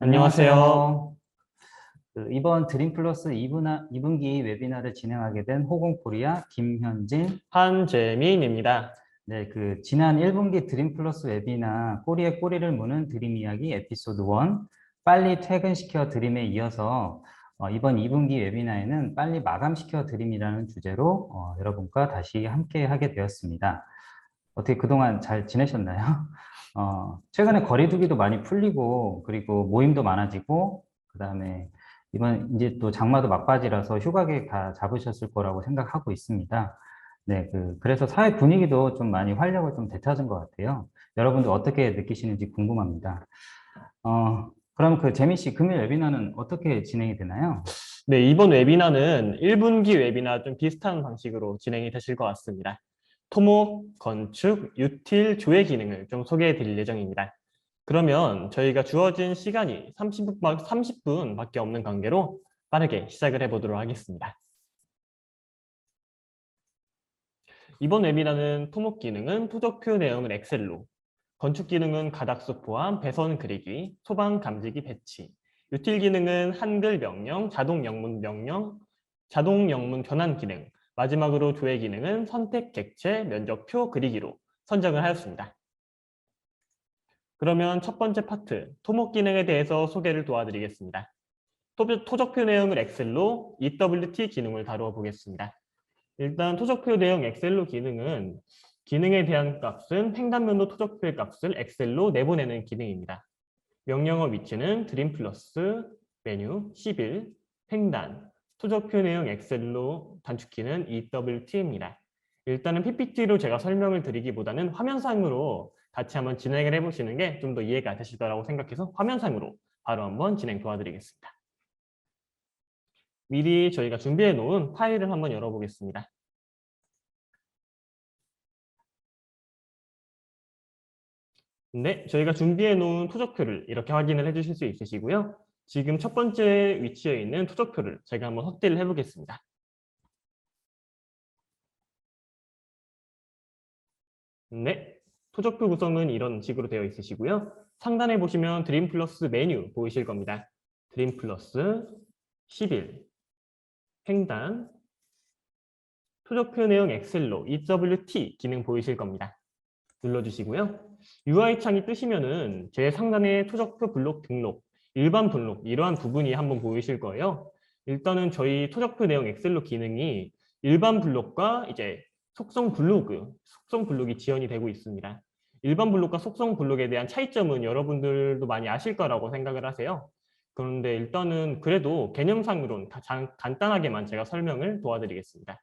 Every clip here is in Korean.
안녕하세요. 이번 드림플러스 2분기 웨비나를 진행하게 된 호공코리아 김현진. 한재민입니다. 네, 지난 1분기 드림플러스 웨비나 꼬리에 꼬리를 무는 드림 이야기 에피소드 1 빨리 퇴근시켜 드림에 이어서 이번 2분기 웨비나에는 빨리 마감시켜 드림이라는 주제로 여러분과 다시 함께 하게 되었습니다. 어떻게 그동안 잘 지내셨나요? 최근에 거리두기도 많이 풀리고, 그리고 모임도 많아지고, 그 다음에 이번 이제 또 장마도 막바지라서 휴가 계획 다 잡으셨을 거라고 생각하고 있습니다. 네, 그래서 사회 분위기도 좀 많이 활력을 좀 되찾은 것 같아요. 여러분도 어떻게 느끼시는지 궁금합니다. 그럼 재민 씨, 금요일 웨비나는 어떻게 진행이 되나요? 네, 이번 웨비나는 1분기 웨비나 좀 비슷한 방식으로 진행이 되실 것 같습니다. 토목, 건축, 유틸, 조회 기능을 좀 소개해 드릴 예정입니다. 그러면 저희가 주어진 시간이 30분밖에 없는 관계로 빠르게 시작을 해보도록 하겠습니다. 이번 웨비나는 토목 기능은 토적표 내용을 엑셀로, 건축 기능은 가닥수 포함 배선 그리기, 소방 감지기 배치, 유틸 기능은 한글 명령, 자동 영문 명령, 자동 영문 변환 기능, 마지막으로 조회 기능은 선택 객체, 면적표 그리기로 선정을 하였습니다. 그러면 첫 번째 파트, 토목 기능에 대해서 소개를 도와드리겠습니다. 토적표 내용을 엑셀로 EWT 기능을 다루어 보겠습니다. 일단 토적표 내용 엑셀로 기능은 기능에 대한 값은 횡단면도 토적표의 값을 엑셀로 내보내는 기능입니다. 명령어 위치는 드림 플러스 메뉴 11 횡단 토적표 내용 엑셀로 단축키는 EWT입니다. 일단은 PPT로 제가 설명을 드리기보다는 화면상으로 같이 한번 진행을 해보시는 게 좀 더 이해가 되실 거라고 생각해서 화면상으로 바로 한번 진행 도와드리겠습니다. 미리 저희가 준비해 놓은 파일을 한번 열어보겠습니다. 네, 저희가 준비해 놓은 토적표를 이렇게 확인을 해주실 수 있으시고요. 지금 첫 번째 위치에 있는 토적표를 제가 한번 확대를 해보겠습니다. 네, 토적표 구성은 이런 식으로 되어 있으시고요. 상단에 보시면 드림 플러스 메뉴 보이실 겁니다. 드림 플러스 11 횡단 토적표 내용 엑셀로 EWT 기능 보이실 겁니다. 눌러주시고요. UI 창이 뜨시면은 제 상단에 토적표 블록 등록, 일반 등록 이러한 부분이 한번 보이실 거예요. 일단은 저희 토적표 내용 엑셀로 기능이 일반 블록과 이제 속성 블록이 지원이 되고 있습니다. 일반 블록과 속성 블록에 대한 차이점은 여러분들도 많이 아실 거라고 생각을 하세요. 그런데 일단은 그래도 개념상으로는 간단하게만 제가 설명을 도와드리겠습니다.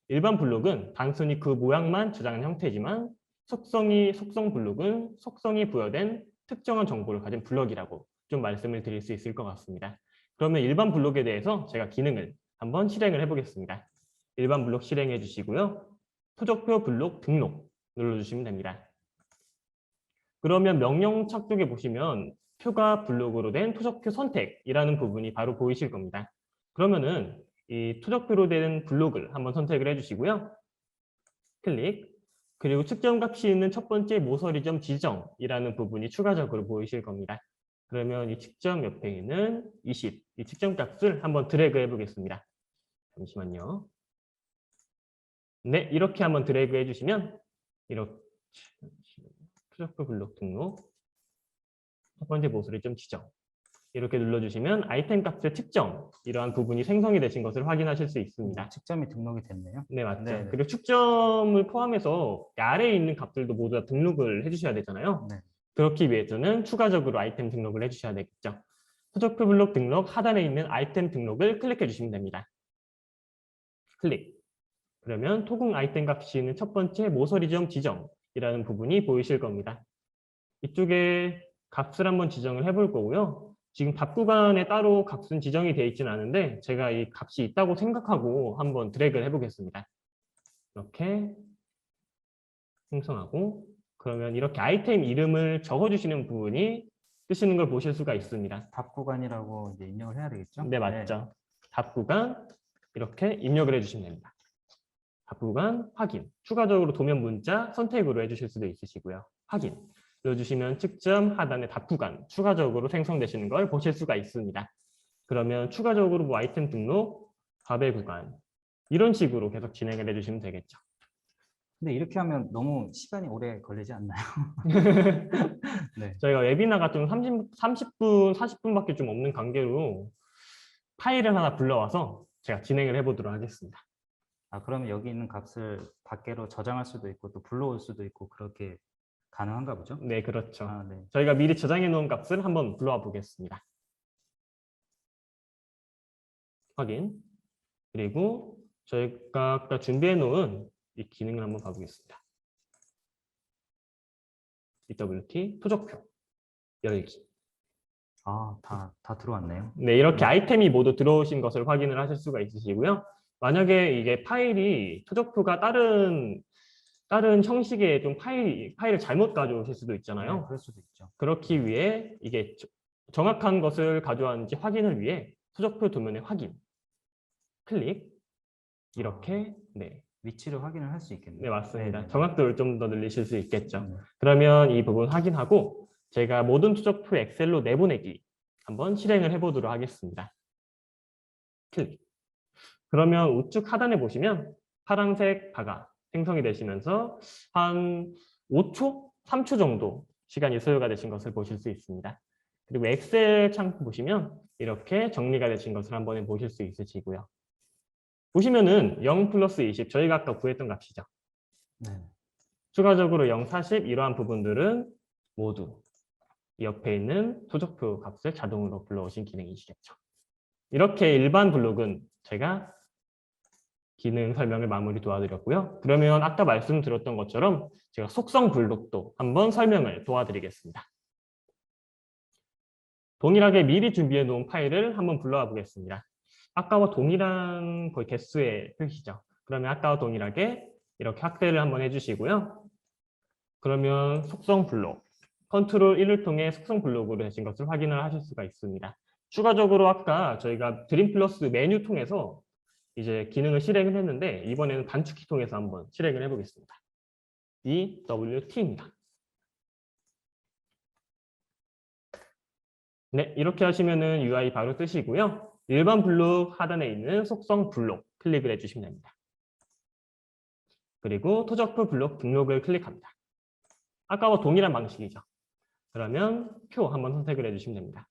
일반 블록은 단순히 그 모양만 저장한 형태지만 속성 블록은 속성이 부여된 특정한 정보를 가진 블록이라고 좀 말씀을 드릴 수 있을 것 같습니다. 그러면 일반 블록에 대해서 제가 기능을 한번 실행을 해보겠습니다. 일반 블록 실행해 주시고요. 토적표 블록 등록 눌러주시면 됩니다. 그러면 명령창 쪽에 보시면 표가 블록으로 된 토적표 선택이라는 부분이 바로 보이실 겁니다. 그러면은 이 토적표로 된 블록을 한번 선택을 해주시고요. 클릭. 그리고 측정값이 있는 첫 번째 모서리점 지정이라는 부분이 추가적으로 보이실 겁니다. 그러면 이 측정 옆에 있는 20, 이 측정값을 한번 드래그 해보겠습니다. 잠시만요. 네, 이렇게 한번 드래그 해주시면 이렇게 토적표 블록 등록 첫 번째 모서리점 지정 이렇게 눌러주시면 아이템 값의 측정 이러한 부분이 생성이 되신 것을 확인하실 수 있습니다. 측정이 등록이 됐네요. 네, 맞죠. 네네. 그리고 축점을 포함해서 아래에 있는 값들도 모두 다 등록을 해주셔야 되잖아요. 네. 그렇기 위해서는 추가적으로 아이템 등록을 해주셔야 되겠죠. 토적표 블록 등록 하단에 있는 아이템 등록을 클릭해 주시면 됩니다. 클릭. 그러면 토금 아이템 값이 있는 첫 번째 모서리점 지정이라는 부분이 보이실 겁니다. 이쪽에 값을 한번 지정을 해볼 거고요. 지금 답 구간에 따로 값은 지정이 되어 있지는 않은데 제가 이 값이 있다고 생각하고 한번 드래그를 해보겠습니다. 이렇게 생성하고 그러면 이렇게 아이템 이름을 적어주시는 부분이 뜨시는 걸 보실 수가 있습니다. 답 구간이라고 이제 입력을 해야 되겠죠? 네, 맞죠. 답 구간 이렇게 입력을 해주시면 됩니다. 답 구간 확인. 추가적으로 도면 문자 선택으로 해주실 수도 있으시고요. 확인. 눌러주시면 측점 하단에 닷 구간 추가적으로 생성되시는 걸 보실 수가 있습니다. 그러면 추가적으로 뭐 아이템 등록, 밥의 구간 이런 식으로 계속 진행을 해주시면 되겠죠. 근데 이렇게 하면 너무 시간이 오래 걸리지 않나요? 네. 저희가 웨비나가 좀 30분, 40분밖에 좀 없는 관계로 파일을 하나 불러와서 제가 진행을 해보도록 하겠습니다. 아, 그러면 여기 있는 값을 밖으로 저장할 수도 있고 또 불러올 수도 있고 그렇게 가능한가 보죠? 네, 그렇죠. 아, 네. 저희가 미리 저장해 놓은 값을 한번 불러와 보겠습니다. 확인. 그리고 저희가 아까 준비해 놓은 이 기능을 한번 봐보겠습니다. EWT 토적표 열기. 아, 다 들어왔네요. 네, 이렇게 아이템이 모두 들어오신 것을 확인을 하실 수가 있으시고요. 만약에 이게 파일이 토적표가 다른 형식의 좀 파일을 잘못 가져오실 수도 네, 있잖아요. 그럴 수도 있죠. 그렇기 위해 이게 정확한 것을 가져왔는지 확인을 위해 토적표 도면의 확인 클릭 이렇게 네, 위치를 확인을 할 수 있겠네요. 네 맞습니다. 네, 네. 정확도를 좀 더 늘리실 수 있겠죠. 네. 그러면 이 부분 확인하고 제가 모든 토적표 엑셀로 내보내기 한번 실행을 해보도록 하겠습니다. 클릭. 그러면 우측 하단에 보시면 파란색 바가 생성이 되시면서 한 5초, 3초 정도 시간이 소요가 되신 것을 보실 수 있습니다. 그리고 엑셀 창 보시면 이렇게 정리가 되신 것을 한번 보실 수 있으시고요. 보시면은 0 플러스 20, 저희가 아까 구했던 값이죠. 네. 추가적으로 0, 40 이러한 부분들은 모두 이 옆에 있는 토적표 값을 자동으로 불러오신 기능이시겠죠. 이렇게 일반 블록은 제가 기능 설명을 마무리 도와드렸고요. 그러면 아까 말씀드렸던 것처럼 제가 속성 블록도 한번 설명을 도와드리겠습니다. 동일하게 미리 준비해 놓은 파일을 한번 불러와 보겠습니다. 아까와 동일한 거의 개수의 표시죠. 그러면 아까와 동일하게 이렇게 확대를 한번 해주시고요. 그러면 속성 블록, 컨트롤 1을 통해 속성 블록으로 되신 것을 확인을 하실 수가 있습니다. 추가적으로 아까 저희가 드림 플러스 메뉴 통해서 이제 기능을 실행을 했는데 이번에는 단축키 통해서 한번 실행을 해보겠습니다. EWT입니다. 네, 이렇게 하시면은 UI 바로 뜨시고요. 일반 블록 하단에 있는 속성 블록 클릭을 해주시면 됩니다. 그리고 토적표 블록 등록을 클릭합니다. 아까와 동일한 방식이죠. 그러면 표 한번 선택을 해주시면 됩니다.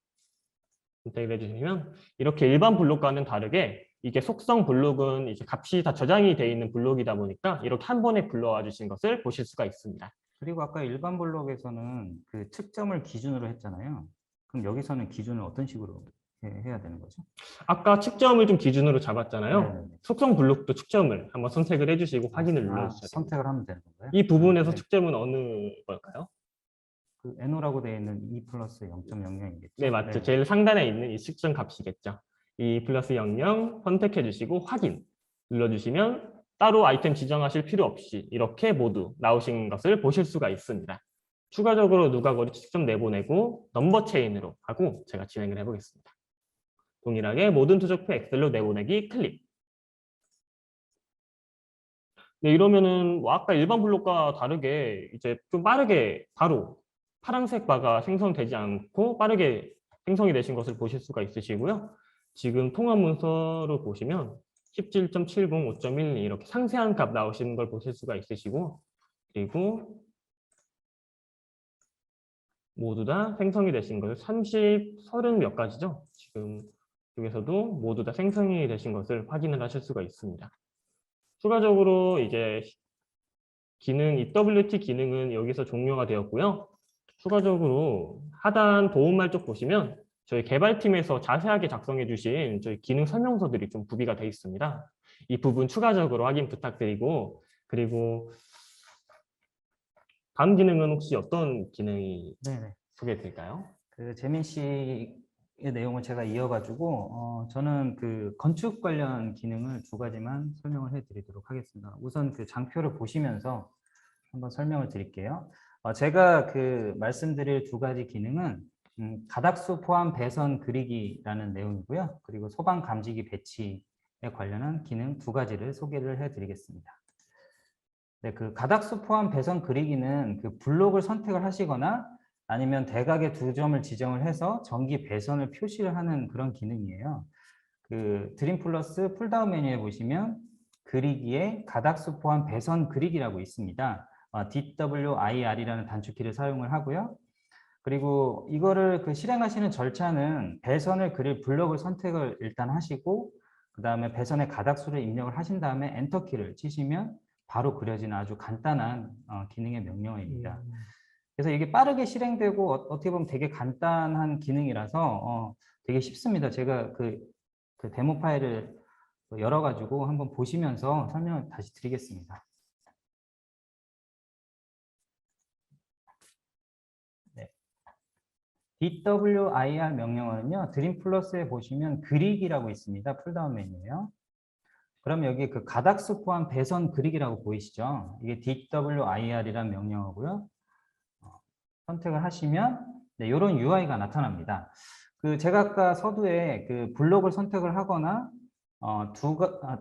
선택을 해주시면 이렇게 일반 블록과는 다르게 이게 속성 블록은 이제 값이 다 저장이 되어 있는 블록이다 보니까 이렇게 한 번에 불러와 주신 것을 보실 수가 있습니다. 그리고 아까 일반 블록에서는 그 측점을 기준으로 했잖아요. 그럼 여기서는 기준을 어떤 식으로 해야 되는 거죠? 아까 측점을 좀 기준으로 잡았잖아요. 네네네. 속성 블록도 측점을 한번 선택을 해주시고 확인을 눌러주셔야 됩니다. 선택을 하면 되는 건가요? 이 부분에서 네. 측점은 어느 걸까요? 그 NO라고 되어 있는 2 플러스 0.00이겠죠? 네, 맞죠. 네. 제일 상단에 있는 이 측정 값이겠죠. 2 플러스 00 선택해 주시고 확인 눌러주시면 따로 아이템 지정하실 필요 없이 이렇게 모두 나오신 것을 보실 수가 있습니다. 추가적으로 누가 거리 측정 내보내고 넘버 체인으로 하고 제가 진행을 해보겠습니다. 동일하게 모든 토적표 엑셀로 내보내기 클릭. 네, 이러면은 뭐 아까 일반 블록과 다르게 이제 좀 빠르게 바로 파란색 바가 생성되지 않고 빠르게 생성이 되신 것을 보실 수가 있으시고요. 지금 통합 문서로 보시면 17.70, 5.12 이렇게 상세한 값 나오시는 걸 보실 수가 있으시고 그리고 모두 다 생성이 되신 것을 30 몇 가지죠. 지금 여기서도 모두 다 생성이 되신 것을 확인을 하실 수가 있습니다. 추가적으로 이제 기능 EWT 기능은 여기서 종료가 되었고요. 추가적으로 하단 도움말 쪽 보시면 저희 개발팀에서 자세하게 작성해 주신 저희 기능 설명서들이 좀 구비가 되어 있습니다. 이 부분 추가적으로 확인 부탁드리고 그리고 다음 기능은 혹시 어떤 기능이 네네. 소개될까요? 그 재민 씨의 내용을 제가 이어가지고 저는 그 건축 관련 기능을 2가지만 설명을 해드리도록 하겠습니다. 우선 그 장표를 보시면서 한번 설명을 드릴게요. 제가 그 말씀드릴 2가지 기능은 가닥수 포함 배선 그리기라는 내용이고요. 그리고 소방 감지기 배치에 관련한 기능 2가지를 소개를 해드리겠습니다. 네, 그 가닥수 포함 배선 그리기는 그 블록을 선택을 하시거나 아니면 대각의 두 점을 지정을 해서 전기 배선을 표시를 하는 그런 기능이에요. 그 드림 플러스 풀다운 메뉴에 보시면 그리기에 가닥수 포함 배선 그리기라고 있습니다. DWIR이라는 단축키를 사용을 하고요. 그리고 이거를 그 실행하시는 절차는 배선을 그릴 블록을 선택을 일단 하시고 그 다음에 배선의 가닥수를 입력을 하신 다음에 엔터키를 치시면 바로 그려지는 아주 간단한 기능의 명령어입니다. 그래서 이게 빠르게 실행되고 어떻게 보면 되게 간단한 기능이라서 되게 쉽습니다. 제가 그 데모 파일을 열어가지고 한번 보시면서 설명을 다시 드리겠습니다. 네. DWIR 명령어는요, 드림 플러스에 보시면 그리기라고 있습니다. 풀다운 메뉴에요. 그럼 여기 그 가닥수 포함 배선 그리기라고 보이시죠? 이게 DWIR이란 명령어고요. 선택을 하시면 네, 이런 UI가 나타납니다. 그 제가 아까 서두에 그 블록을 선택을 하거나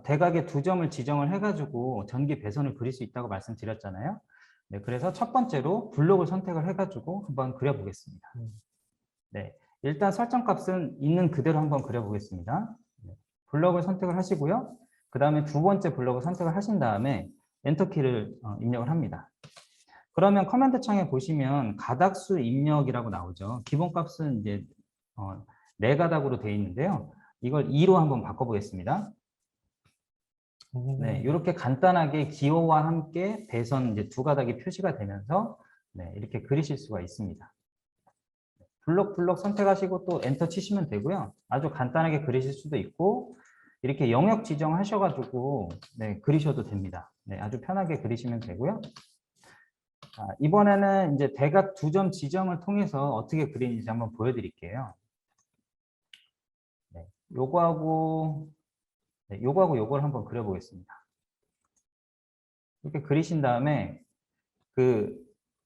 대각의 두 점을 지정을 해가지고 전기 배선을 그릴 수 있다고 말씀드렸잖아요. 네, 그래서 첫 번째로 블록을 선택을 해가지고 한번 그려보겠습니다. 네, 일단 설정값은 있는 그대로 한번 그려보겠습니다. 네, 블록을 선택을 하시고요. 그 다음에 두 번째 블록을 선택을 하신 다음에 엔터키를 입력을 합니다. 그러면 커맨드 창에 보시면 가닥수 입력이라고 나오죠. 기본값은 이제 4가닥으로 되어 있는데요. 이걸 2로 한번 바꿔보겠습니다. 네, 이렇게 간단하게 기호와 함께 배선 이제 2가닥이 표시가 되면서 네, 이렇게 그리실 수가 있습니다. 블록 선택하시고 또 엔터 치시면 되고요. 아주 간단하게 그리실 수도 있고 이렇게 영역 지정하셔가지고 네, 그리셔도 됩니다. 네, 아주 편하게 그리시면 되고요. 이번에는 이제 대각 두 점 지정을 통해서 어떻게 그리는지 한번 보여드릴게요. 네, 요거하고 요거를 한번 그려보겠습니다. 이렇게 그리신 다음에 그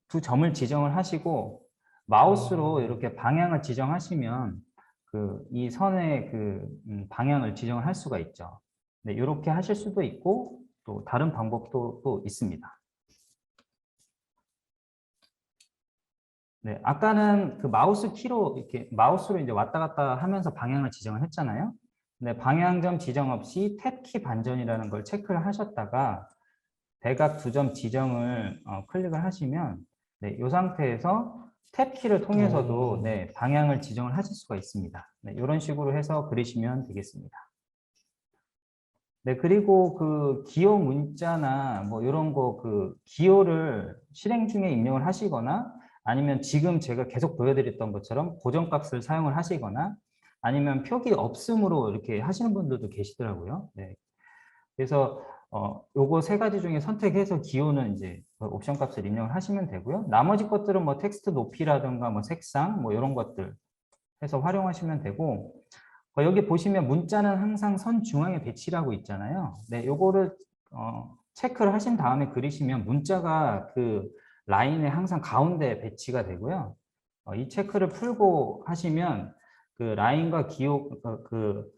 두 점을 지정을 하시고 마우스로 이렇게 방향을 지정하시면 그 이 선의 그 방향을 지정을 할 수가 있죠. 네, 이렇게 하실 수도 있고 또 다른 방법도 또 있습니다. 네, 아까는 그 마우스 키로 이렇게 마우스로 이제 왔다 갔다 하면서 방향을 지정을 했잖아요. 네, 방향점 지정 없이 탭키 반전이라는 걸 체크를 하셨다가 대각 두 점 지정을 클릭을 하시면 네, 이 상태에서 탭키를 통해서도 네, 방향을 지정을 하실 수가 있습니다. 네, 이런 식으로 해서 그리시면 되겠습니다. 네, 그리고 그 기호 문자나 뭐 이런 거 그 기호를 실행 중에 입력을 하시거나 아니면 지금 제가 계속 보여드렸던 것처럼 고정값을 사용을 하시거나 아니면 표기 없음으로 이렇게 하시는 분들도 계시더라고요. 네. 그래서 요거 3가지 중에 선택해서 기호는 이제 옵션 값을 입력을 하시면 되고요. 나머지 것들은 뭐 텍스트 높이라든가 뭐 색상 뭐 이런 것들 해서 활용하시면 되고 여기 보시면 문자는 항상 선 중앙에 배치라고 있잖아요. 네, 요거를 체크를 하신 다음에 그리시면 문자가 그 라인에 항상 가운데 배치가 되고요. 이 체크를 풀고 하시면 그 라인과 기호 그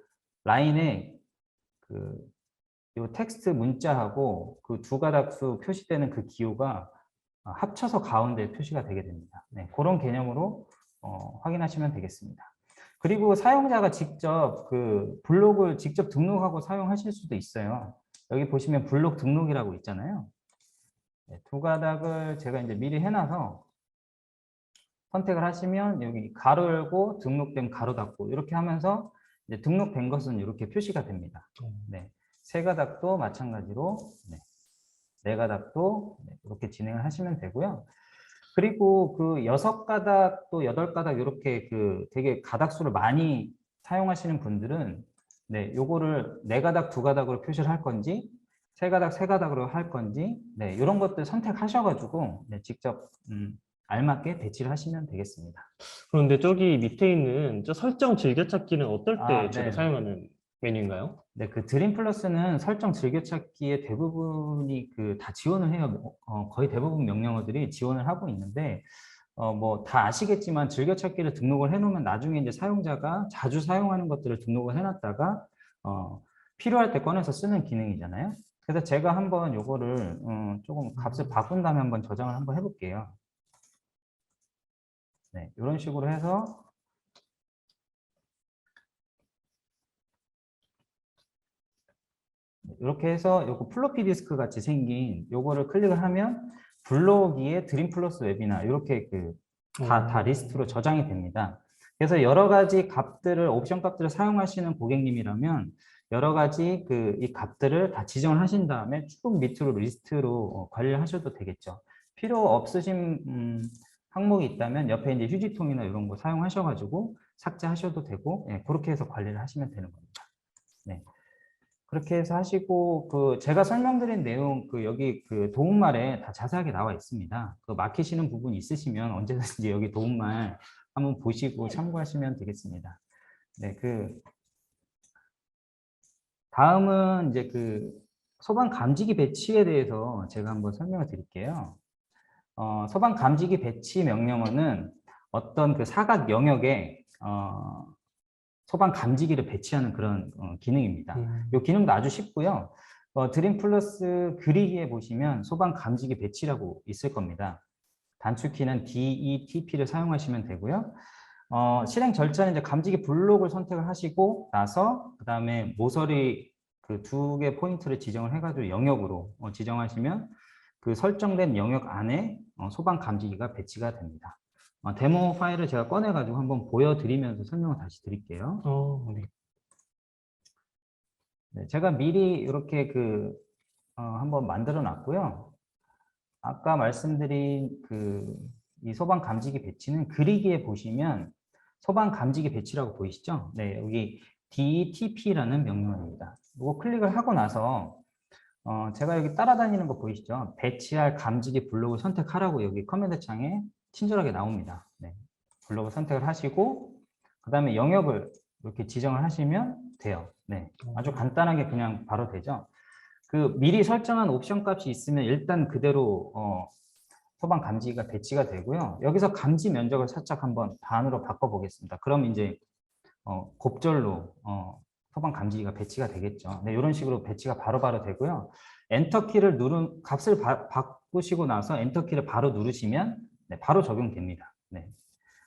라인에 그 요 텍스트 문자하고 그 2가닥수 표시되는 그 기호가 합쳐서 가운데 표시가 되게 됩니다. 네, 그런 개념으로 확인하시면 되겠습니다. 그리고 사용자가 직접 그 블록을 직접 등록하고 사용하실 수도 있어요. 여기 보시면 블록 등록이라고 있잖아요. 네, 2가닥을 제가 이제 미리 해놔서 선택을 하시면 여기 가로 열고 등록된 가로 닫고 이렇게 하면서 이제 등록된 것은 이렇게 표시가 됩니다. 네, 3가닥도 마찬가지로 네, 4가닥도 이렇게 진행을 하시면 되고요. 그리고 그 6가닥 또 8가닥 이렇게 그 되게 가닥수를 많이 사용하시는 분들은 네, 요거를 4가닥, 2가닥으로 표시를 할 건지 3가닥, 3가닥으로 할 건지 네, 이런 것들 선택하셔가지고 네, 직접 알맞게 배치를 하시면 되겠습니다. 그런데 저기 밑에 있는 저 설정 즐겨찾기는 어떨 때 주로 네. 사용하는 메뉴인가요? 네, 그 드림 플러스는 설정 즐겨찾기의 대부분이 그 다 지원을 해요. 거의 대부분 명령어들이 지원을 하고 있는데, 뭐 다 아시겠지만 즐겨찾기를 등록을 해놓으면 나중에 이제 사용자가 자주 사용하는 것들을 등록을 해놨다가 필요할 때 꺼내서 쓰는 기능이잖아요. 그래서 제가 한번 요거를 조금 값을 바꾼 다음에 한번 저장을 한번 해볼게요. 네, 이런 식으로 해서 이렇게 해서 요거 플로피 디스크 같이 생긴 요거를 클릭을 하면 블로기에 드림 플러스 웹이나 이렇게 다 리스트로 저장이 됩니다. 그래서 여러 가지 값들을 옵션 값들을 사용하시는 고객님이라면 여러 가지 이 값들을 다 지정을 하신 다음에 쭉 밑으로 리스트로 관리를 하셔도 되겠죠. 필요 없으신 항목이 있다면 옆에 이제 휴지통이나 이런 거 사용하셔가지고 삭제하셔도 되고, 예, 그렇게 해서 관리를 하시면 되는 겁니다. 네. 그렇게 해서 하시고, 제가 설명드린 내용, 여기 도움말에 다 자세하게 나와 있습니다. 막히시는 부분 있으시면 언제든지 여기 도움말 한번 보시고 참고하시면 되겠습니다. 네, 다음은 이제 소방 감지기 배치에 대해서 제가 한번 설명을 드릴게요. 소방 감지기 배치 명령어는 어떤 사각 영역에, 소방 감지기를 배치하는 그런 기능입니다. 이 기능도 아주 쉽고요. 드림 플러스 그리기에 보시면 소방 감지기 배치라고 있을 겁니다. 단축키는 DETP를 사용하시면 되고요. 실행 절차는 이제 감지기 블록을 선택을 하시고 나서 그 다음에 모서리 두 개 포인트를 지정을 해가지고 영역으로 지정하시면 설정된 영역 안에 소방 감지기가 배치가 됩니다. 데모 파일을 제가 꺼내가지고 한번 보여드리면서 설명을 다시 드릴게요. 네. 네, 제가 미리 이렇게 한번 만들어 놨고요. 아까 말씀드린 이 소방 감지기 배치는 그리기에 보시면 소방 감지기 배치라고 보이시죠? 네, 여기 DTP라는 명령어입니다. 이거 클릭을 하고 나서 제가 여기 따라다니는 거 보이시죠? 배치할 감지기 블록을 선택하라고 여기 커맨드 창에 친절하게 나옵니다. 네, 블록을 선택을 하시고 그 다음에 영역을 이렇게 지정을 하시면 돼요. 네, 아주 간단하게 그냥 바로 되죠. 미리 설정한 옵션 값이 있으면 일단 그대로 소방 감지기가 배치가 되고요. 여기서 감지 면적을 살짝 한번 반으로 바꿔 보겠습니다. 그럼 이제 곱절로 소방 감지기가 배치가 되겠죠. 네, 이런 식으로 배치가 바로바로 되고요. 엔터키를 값을 바꾸시고 나서 엔터키를 바로 누르시면 네, 바로 적용됩니다. 네.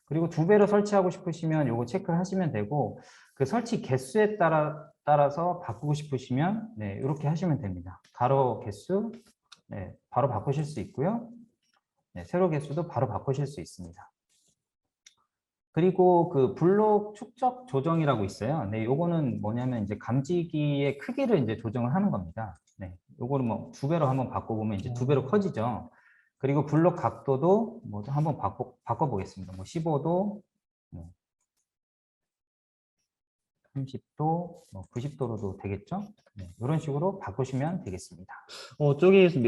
그리고 2배로 설치하고 싶으시면 요거 체크를 하시면 되고 설치 개수에 따라서 바꾸고 싶으시면 네, 이렇게 하시면 됩니다. 가로 개수 네, 바로 바꾸실 수 있고요. 네, 세로 개수도 바로 바꾸실 수 있습니다. 그리고 블록 축적 조정이라고 있어요. 네, 요거는 뭐냐면 이제 감지기의 크기를 이제 조정을 하는 겁니다. 네, 요거를 뭐 2배로 한번 바꿔보면 이제 2배로 커지죠. 그리고 블록 각도도 뭐 한번 바꿔보겠습니다. 뭐 15도, 30도, 90도로도 되겠죠? 네, 이런 식으로 바꾸시면 되겠습니다. 저기에서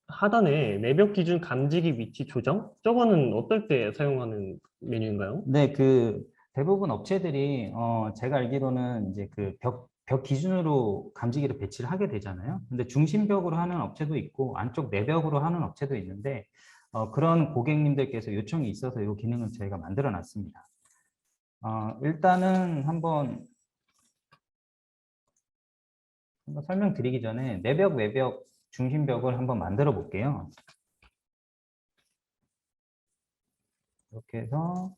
하단에 내벽 기준 감지기 위치 조정? 저거는 어떨 때 사용하는 메뉴인가요? 네, 대부분 업체들이 제가 알기로는 이제 벽 기준으로 감지기를 배치를 하게 되잖아요. 근데 중심벽으로 하는 업체도 있고 안쪽 내벽으로 하는 업체도 있는데 그런 고객님들께서 요청이 있어서 이 기능을 저희가 만들어 놨습니다. 일단은 한번 설명드리기 전에 내벽, 외벽, 중심벽을 한번 만들어 볼게요. 이렇게 해서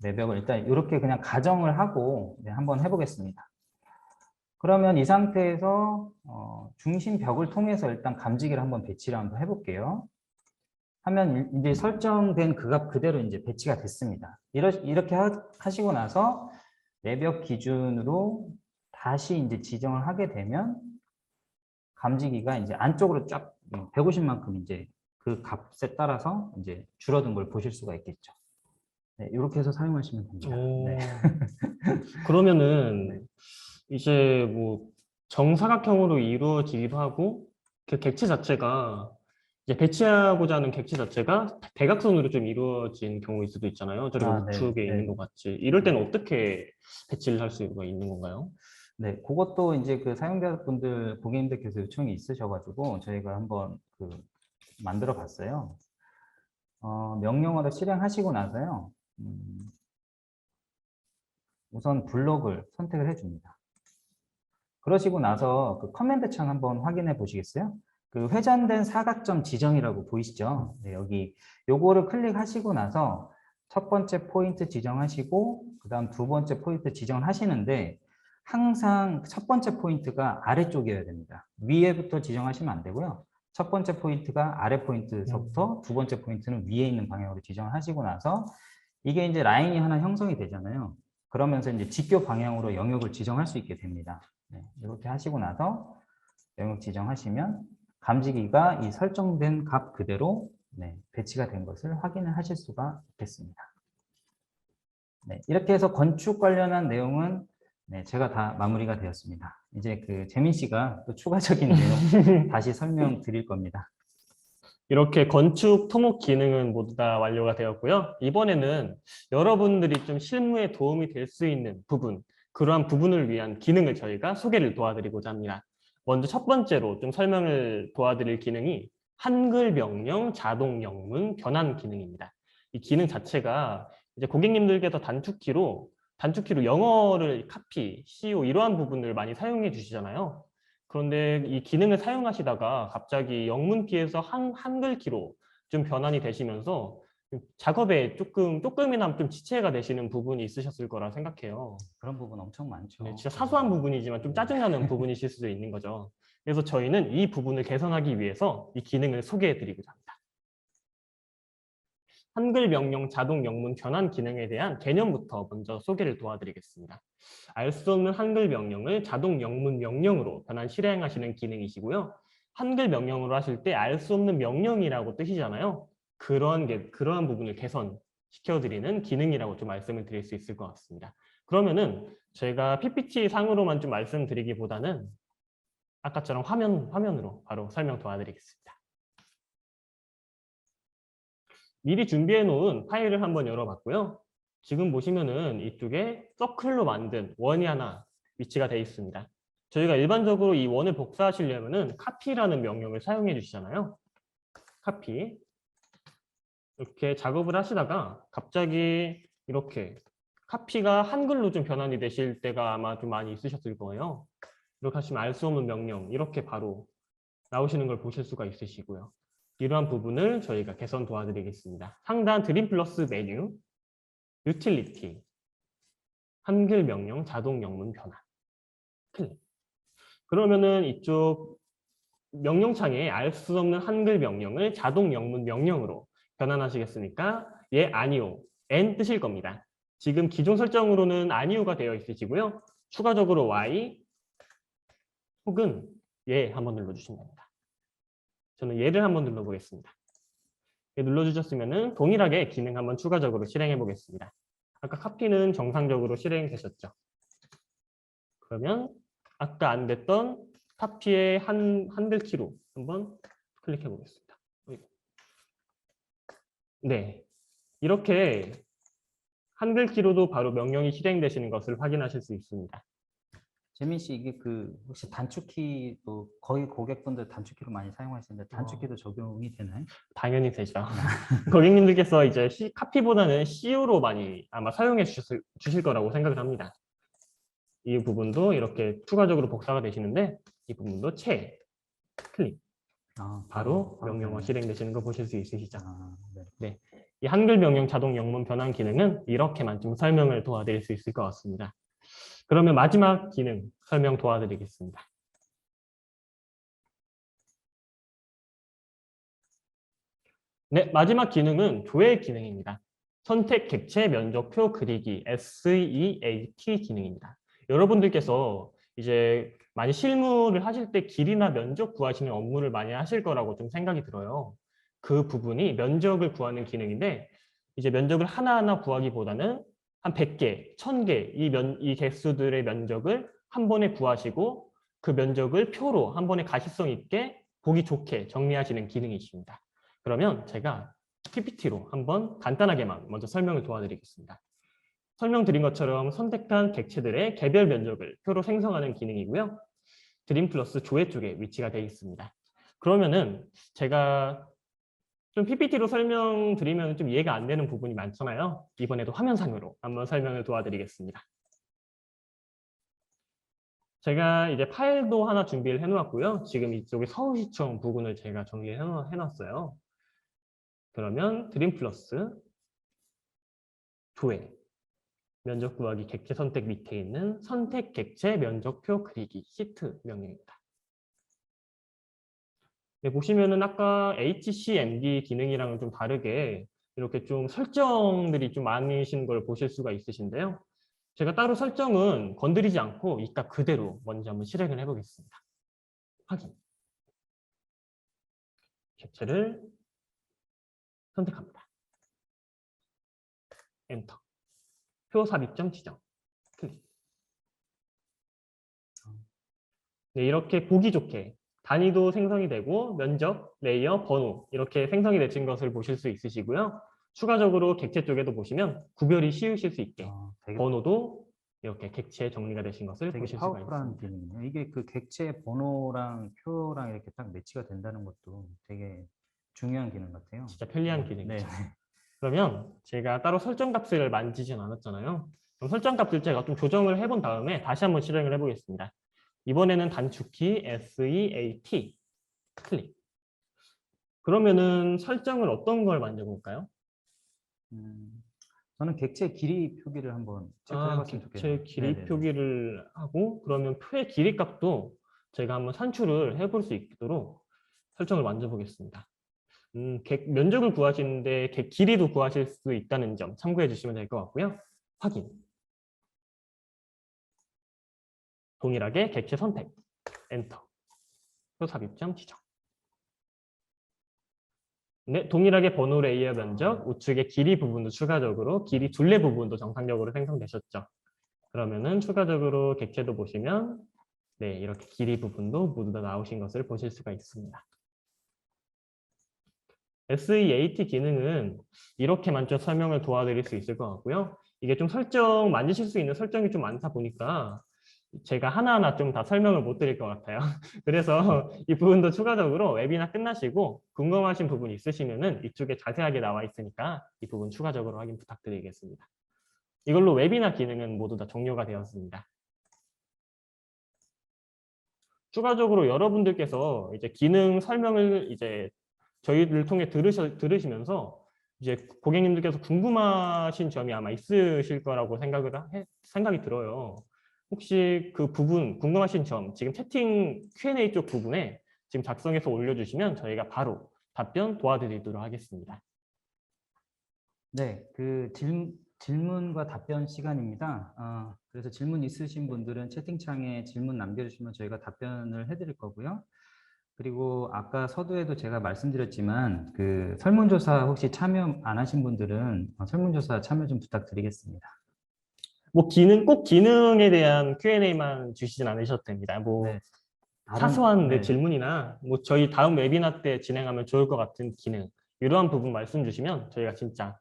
내벽을 일단 이렇게 그냥 가정을 하고 한번 해보겠습니다. 그러면 이 상태에서 중심벽을 통해서 일단 감지기를 한번 배치를 한번 해볼게요. 하면 이제 설정된 그 값 그대로 이제 배치가 됐습니다. 이렇게 하시고 나서 내벽 기준으로 다시 이제 지정을 하게 되면 감지기가 이제 안쪽으로 쫙 150만큼 이제 그 값에 따라서 이제 줄어든 걸 보실 수가 있겠죠. 네, 이렇게 해서 사용하시면 됩니다. 네. 그러면은 네. 이제 뭐 정사각형으로 이루어지기도 하고 그 객체 자체가 이제 배치하고자 하는 객체 자체가 대각선으로 좀 이루어진 경우일 수도 있잖아요. 저렇게 네, 우측에 있는 네. 것 같이. 이럴 때는 어떻게 배치를 할 수가 있는 건가요? 네, 그것도 이제 사용자분들, 고객님들께서 요청이 있으셔가지고 저희가 한번 만들어 봤어요. 명령어를 실행하시고 나서요. 우선 블록을 선택을 해줍니다. 그러시고 나서 그 커맨드 창 한번 확인해 보시겠어요? 그 회전된 사각점 지정이라고 보이시죠? 네, 여기 요거를 클릭하시고 나서 첫 번째 포인트 지정하시고 그다음 두 번째 포인트 지정하시는데 항상 첫 번째 포인트가 아래쪽이어야 됩니다. 위에부터 지정하시면 안 되고요. 첫 번째 포인트가 아래 포인트서부터 두 번째 포인트는 위에 있는 방향으로 지정하시고 나서 이게 이제 라인이 하나 형성이 되잖아요. 그러면서 이제 직교 방향으로 영역을 지정할 수 있게 됩니다. 네, 이렇게 하시고 나서 영역 지정하시면 감지기가 이 설정된 값 그대로 네, 배치가 된 것을 확인을 하실 수가 있겠습니다. 네, 이렇게 해서 건축 관련한 내용은 네, 제가 다 마무리가 되었습니다. 이제 그 재민 씨가 또 추가적인 내용 다시 설명드릴 겁니다. 이렇게 건축 토목 기능은 모두 다 완료가 되었고요. 이번에는 여러분들이 좀 실무에 도움이 될 수 있는 부분, 그러한 부분을 위한 기능을 저희가 소개를 도와드리고자 합니다. 먼저 첫 번째로 좀 설명을 도와드릴 기능이 한글 명령 자동 영문 변환 기능입니다. 이 기능 자체가 이제 고객님들께서 단축키로 영어를 카피, CO 이러한 부분을 많이 사용해 주시잖아요. 그런데 이 기능을 사용하시다가 갑자기 영문키에서 한글키로 좀 변환이 되시면서 작업에 조금이나마 좀 지체가 되시는 부분이 있으셨을 거라 생각해요. 그런 부분 엄청 많죠. 네, 진짜 사소한 부분이지만 좀 짜증나는 부분이실 수도 있는 거죠. 그래서 저희는 이 부분을 개선하기 위해서 이 기능을 소개해 드리고자 합니다. 한글 명령 자동 영문 변환 기능에 대한 개념부터 먼저 소개를 도와드리겠습니다. 알 수 없는 한글 명령을 자동 영문 명령으로 변환 실행하시는 기능이시고요. 한글 명령으로 하실 때 알 수 없는 명령이라고 뜻이잖아요. 그러한 부분을 개선시켜드리는 기능이라고 좀 말씀을 드릴 수 있을 것 같습니다. 그러면은 저희가 PPT 상으로만 좀 말씀드리기보다는 아까처럼 화면으로 바로 설명 도와드리겠습니다. 미리 준비해 놓은 파일을 한번 열어봤고요. 지금 보시면은 이쪽에 서클로 만든 원이 하나 위치가 되어 있습니다. 저희가 일반적으로 이 원을 복사하시려면은 카피라는 명령을 사용해 주시잖아요. 카피. 이렇게 작업을 하시다가 갑자기 이렇게 카피가 한글로 좀 변환이 되실 때가 아마 좀 많이 있으셨을 거예요. 이렇게 하시면 알 수 없는 명령 이렇게 바로 나오시는 걸 보실 수가 있으시고요. 이러한 부분을 저희가 개선 도와드리겠습니다. 상단 드림 플러스 메뉴, 유틸리티, 한글 명령 자동 영문 변환, 클릭. 그러면은 이쪽 명령창에 알 수 없는 한글 명령을 자동 영문 명령으로 변환하시겠습니까? 예, 아니요, N 뜨실 겁니다. 지금 기존 설정으로는 아니요가 되어 있으시고요. 추가적으로 Y 혹은 예 한번 눌러주시면 됩니다. 저는 얘를 한번 눌러보겠습니다. 눌러주셨으면 동일하게 기능 한번 추가적으로 실행해 보겠습니다. 아까 카피는 정상적으로 실행되셨죠? 그러면 아까 안 됐던 카피의 한글 키로 한번 클릭해 보겠습니다. 네, 이렇게 한글 키로도 바로 명령이 실행되시는 것을 확인하실 수 있습니다. 재민 씨 이게 그 혹시 단축키도 거의 고객분들 단축키로 많이 사용하시는데 단축키도 적용이 되나요? 당연히 되죠. 고객님들께서 이제 카피보다는 CU로 많이 아마 사용해 주실 거라고 생각을 합니다. 이 부분도 이렇게 추가적으로 복사가 되시는데 이 부분도 클릭. 바로 명령어 실행되시는 거 보실 수 있으시죠? 네. 네. 이 한글 명령 자동 영문 변환 기능은 이렇게만 좀 설명을 도와드릴 수 있을 것 같습니다. 그러면 마지막 기능 설명 도와드리겠습니다. 네, 마지막 기능은 조회 기능입니다. 선택 객체 면적표 그리기 SEAT 기능입니다. 여러분들께서 이제 많이 실무를 하실 때 길이나 면적 구하시는 업무를 많이 하실 거라고 좀 생각이 들어요. 그 부분이 면적을 구하는 기능인데 이제 면적을 하나하나 구하기보다는 한 100개, 1000개 이 개수들의 면적을 한 번에 구하시고 그 면적을 표로 한 번에 가시성 있게 보기 좋게 정리하시는 기능이십니다. 그러면 제가 PPT로 한번 간단하게만 먼저 설명을 도와드리겠습니다. 설명드린 것처럼 선택한 객체들의 개별 면적을 표로 생성하는 기능이고요. 드림 플러스 조회 쪽에 위치가 되어 있습니다. 그러면은 제가 좀 PPT로 설명드리면 좀 이해가 안 되는 부분이 많잖아요. 이번에도 화면상으로 한번 설명을 도와드리겠습니다. 제가 이제 파일도 하나 준비를 해놓았고요. 지금 이쪽에 서울시청 부분을 제가 정리해 놨어요. 그러면 드림 플러스 조회 면적 구하기 객체 선택 밑에 있는 선택 객체 면적표 그리기 시트 명령입니다. 네, 보시면은 아까 HCMD 기능이랑은 좀 다르게 이렇게 좀 설정들이 좀 많으신 걸 보실 수가 있으신데요. 제가 따로 설정은 건드리지 않고 이따 그대로 먼저 한번 실행을 해보겠습니다. 확인. 객체를 선택합니다. 엔터. 표 삽입점 지정. 클릭. 네, 이렇게 보기 좋게 단위도 생성이 되고 면적, 레이어, 번호 이렇게 생성이 되신 것을 보실 수 있으시고요. 추가적으로 객체 쪽에도 보시면 구별이 쉬우실 수 있게 되게 번호도 이렇게 객체에 정리가 되신 것을 되게 보실 수가 파워풀한 있습니다. 기능이네요. 이게 그 객체 번호랑 표랑 이렇게 딱 매치가 된다는 것도 되게 중요한 기능 같아요. 진짜 편리한 네. 기능이죠. 네. 그러면 제가 따로 설정 값을 만지진 않았잖아요. 그럼 설정 값을 제가 좀 조정을 해본 다음에 다시 한번 실행을 해보겠습니다. 이번에는 단축키 SEAT 클릭. 그러면은 설정을 어떤 걸 만져볼까요? 저는 객체 길이 표기를 한번 체크해봤으면 좋겠네요. 객체 길이 네네네. 표기를 하고 그러면 표의 길이 값도 제가 한번 산출을 해볼 수 있도록 설정을 만져보겠습니다. 면적을 구하시는데 길이도 구하실 수 있다는 점 참고해 주시면 될 것 같고요. 확인. 동일하게 객체 선택. 엔터. 표 삽입점 지정. 네, 동일하게 번호 레이어 면적, 우측의 길이 부분도 추가적으로 길이 둘레 부분도 정상적으로 생성되셨죠. 그러면은 추가적으로 객체도 보시면 네, 이렇게 길이 부분도 모두 다 나오신 것을 보실 수가 있습니다. SEAT 기능은 이렇게만 좀 설명을 도와드릴 수 있을 것 같고요. 이게 좀 만지실 수 있는 설정이 좀 많다 보니까 제가 하나하나 좀 다 설명을 못 드릴 것 같아요. 그래서 이 부분도 추가적으로 웨비나 끝나시고 궁금하신 부분 있으시면은 이쪽에 자세하게 나와 있으니까 이 부분 추가적으로 확인 부탁드리겠습니다. 이걸로 웨비나 기능은 모두 다 종료가 되었습니다. 추가적으로 여러분들께서 이제 기능 설명을 이제 저희를 통해 들으시면서 이제 고객님들께서 궁금하신 점이 아마 있으실 거라고 생각이 들어요. 혹시 그 부분 궁금하신 점 지금 채팅 Q&A 쪽 부분에 지금 작성해서 올려주시면 저희가 바로 답변 도와드리도록 하겠습니다. 네, 그 질문과 답변 시간입니다. 그래서 질문 있으신 분들은 채팅창에 질문 남겨주시면 저희가 답변을 해드릴 거고요. 그리고 아까 서두에도 제가 말씀드렸지만 그 설문조사 혹시 참여 안 하신 분들은 설문조사 참여 좀 부탁드리겠습니다. 뭐 꼭 기능에 대한 Q&A만 주시진 않으셔도 됩니다. 뭐 네, 사소한 네. 질문이나 뭐 저희 다음 웨비나 때 진행하면 좋을 것 같은 기능 이러한 부분 말씀 주시면 저희가 진짜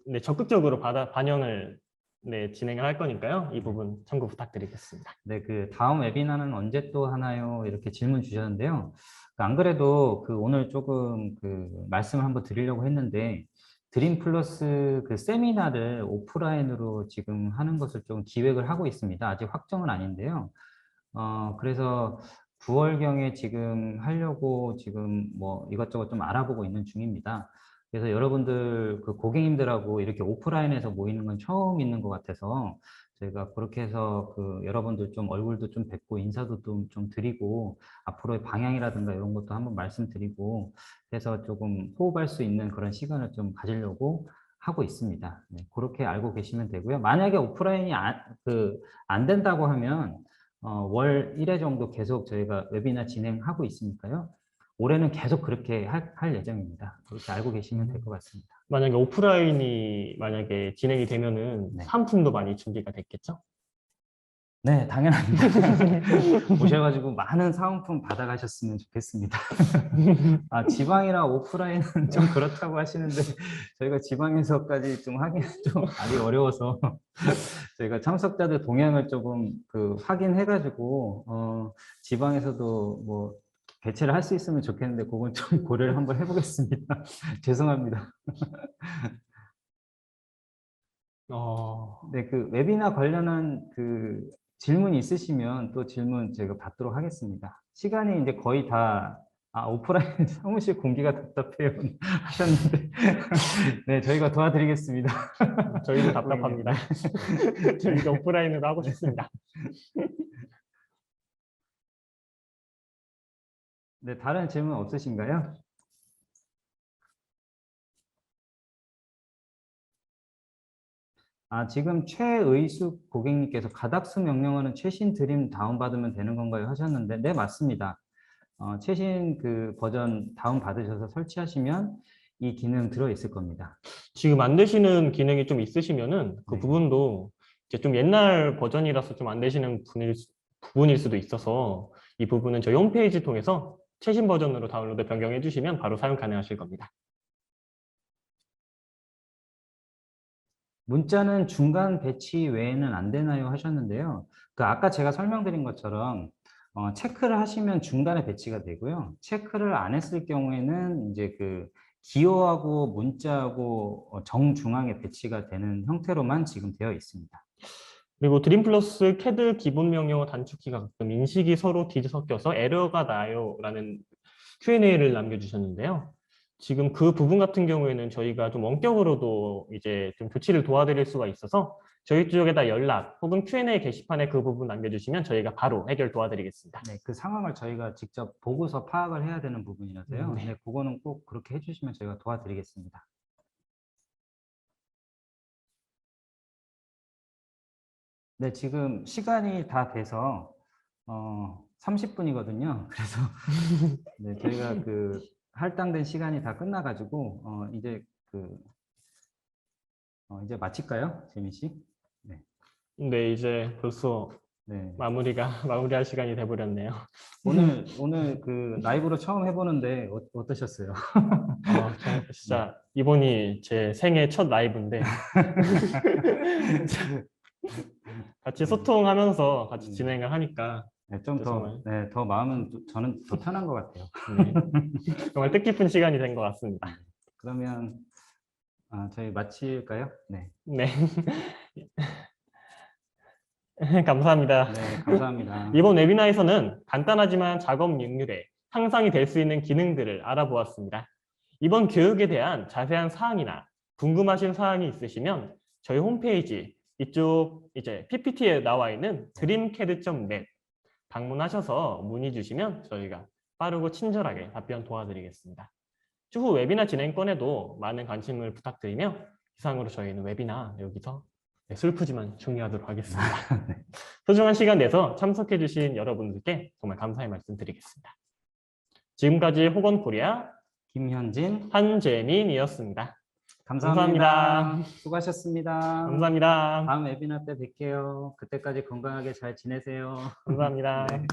네, 적극적으로 반영을 네, 진행을 할 거니까요. 이 부분 참고 부탁드리겠습니다. 네, 그 다음 웨비나는 언제 또 하나요? 이렇게 질문 주셨는데요. 안 그래도 그 오늘 조금 그 말씀을 한번 드리려고 했는데 드림 플러스 그 세미나를 오프라인으로 지금 하는 것을 좀 기획을 하고 있습니다. 아직 확정은 아닌데요. 그래서 9월경에 지금 하려고 지금 뭐 이것저것 좀 알아보고 있는 중입니다. 그래서 여러분들 그 고객님들하고 이렇게 오프라인에서 모이는 건 처음 있는 것 같아서 저희가 그렇게 해서 그 여러분들 좀 얼굴도 좀 뵙고 인사도 좀 드리고 앞으로의 방향이라든가 이런 것도 한번 말씀드리고 해서 조금 호흡할 수 있는 그런 시간을 좀 가지려고 하고 있습니다. 네, 그렇게 알고 계시면 되고요. 만약에 오프라인이 안 된다고 하면 월 1회 정도 계속 저희가 웨비나 진행하고 있으니까요. 올해는 계속 그렇게 할 예정입니다. 그렇게 알고 계시면 될 것 같습니다. 만약에 오프라인이 진행이 되면은 네. 상품도 많이 준비가 됐겠죠? 네, 당연합니다. 오셔가지고 많은 사은품 받아가셨으면 좋겠습니다. 지방이라 오프라인은 좀 그렇다고 하시는데 저희가 지방에서까지 좀 하기는 좀 아직 어려워서 저희가 참석자들 동향을 조금 그 확인해가지고 지방에서도 뭐 개최를 할 수 있으면 좋겠는데 그건 좀 고려를 한번 해보겠습니다. 죄송합니다. 네, 그 웨비나 관련한 그 질문 있으시면 또 질문 제가 받도록 하겠습니다. 시간이 이제 거의 다, 오프라인 사무실 공기가 답답해요. 하셨는데. 네, 저희가 도와드리겠습니다. 저희도 답답합니다. 저희도 오프라인으로 하고 싶습니다. 네, 다른 질문 없으신가요? 지금 최의숙 고객님께서 가닥수 명령어는 최신 드림 다운받으면 되는 건가요? 하셨는데, 네, 맞습니다. 최신 그 버전 다운받으셔서 설치하시면 이 기능 들어있을 겁니다. 지금 안 되시는 기능이 좀 있으시면은 그 네. 부분도 이제 좀 옛날 버전이라서 좀 안 되시는 부분일 수도 있어서 이 부분은 저희 홈페이지 통해서 최신 버전으로 다운로드 변경해 주시면 바로 사용 가능하실 겁니다. 문자는 중간 배치 외에는 안 되나요? 하셨는데요. 아까 제가 설명드린 것처럼 체크를 하시면 중간에 배치가 되고요. 체크를 안 했을 경우에는 이제 그 기호하고 문자하고 정중앙에 배치가 되는 형태로만 지금 되어 있습니다. 그리고 드림 플러스 CAD 기본 명령어 단축키가 가끔 인식이 서로 뒤섞여서 에러가 나요 라는 Q&A를 남겨주셨는데요. 지금 그 부분 같은 경우에는 저희가 좀 원격으로도 이제 좀 조치를 도와드릴 수가 있어서 저희 쪽에다 연락 혹은 Q&A 게시판에 그 부분 남겨주시면 저희가 바로 해결 도와드리겠습니다. 네, 그 상황을 저희가 직접 보고서 파악을 해야 되는 부분이라서요. 네. 네, 그거는 꼭 그렇게 해주시면 저희가 도와드리겠습니다. 네, 지금 시간이 다 돼서 30분이거든요. 그래서 네, 저희가 그 할당된 시간이 다 끝나가지고 이제 마칠까요, 재민 씨? 네, 네, 이제 벌써 네. 마무리할 시간이 돼버렸네요. 오늘 그 라이브로 처음 해보는데 어떠셨어요? 진짜 이번이 제 생애 첫 라이브인데 같이 소통하면서 같이 진행을 하니까 네, 좀 더, 네, 더 마음은 저는 더 편한 것 같아요. 네, 정말 뜻깊은 시간이 된 것 같습니다. 그러면 저희 마칠까요? 네. 네. 감사합니다. 네, 감사합니다. 이번 웨비나에서는 간단하지만 작업 능률에 향상이 될 수 있는 기능들을 알아보았습니다. 이번 교육에 대한 자세한 사항이나 궁금하신 사항이 있으시면 저희 홈페이지 이쪽 이제 PPT에 나와 있는 dreamcad.net 방문하셔서 문의 주시면 저희가 빠르고 친절하게 답변 도와드리겠습니다. 추후 웨비나 진행권에도 많은 관심을 부탁드리며 이상으로 저희는 웨비나 여기서 슬프지만 종료하도록 하겠습니다. 소중한 시간 내서 참석해 주신 여러분들께 정말 감사의 말씀드리겠습니다. 지금까지 호건코리아 김현진, 한재민이었습니다. 감사합니다. 감사합니다. 수고하셨습니다. 감사합니다. 다음 웨비나 때 뵐게요. 그때까지 건강하게 잘 지내세요. 감사합니다. 네.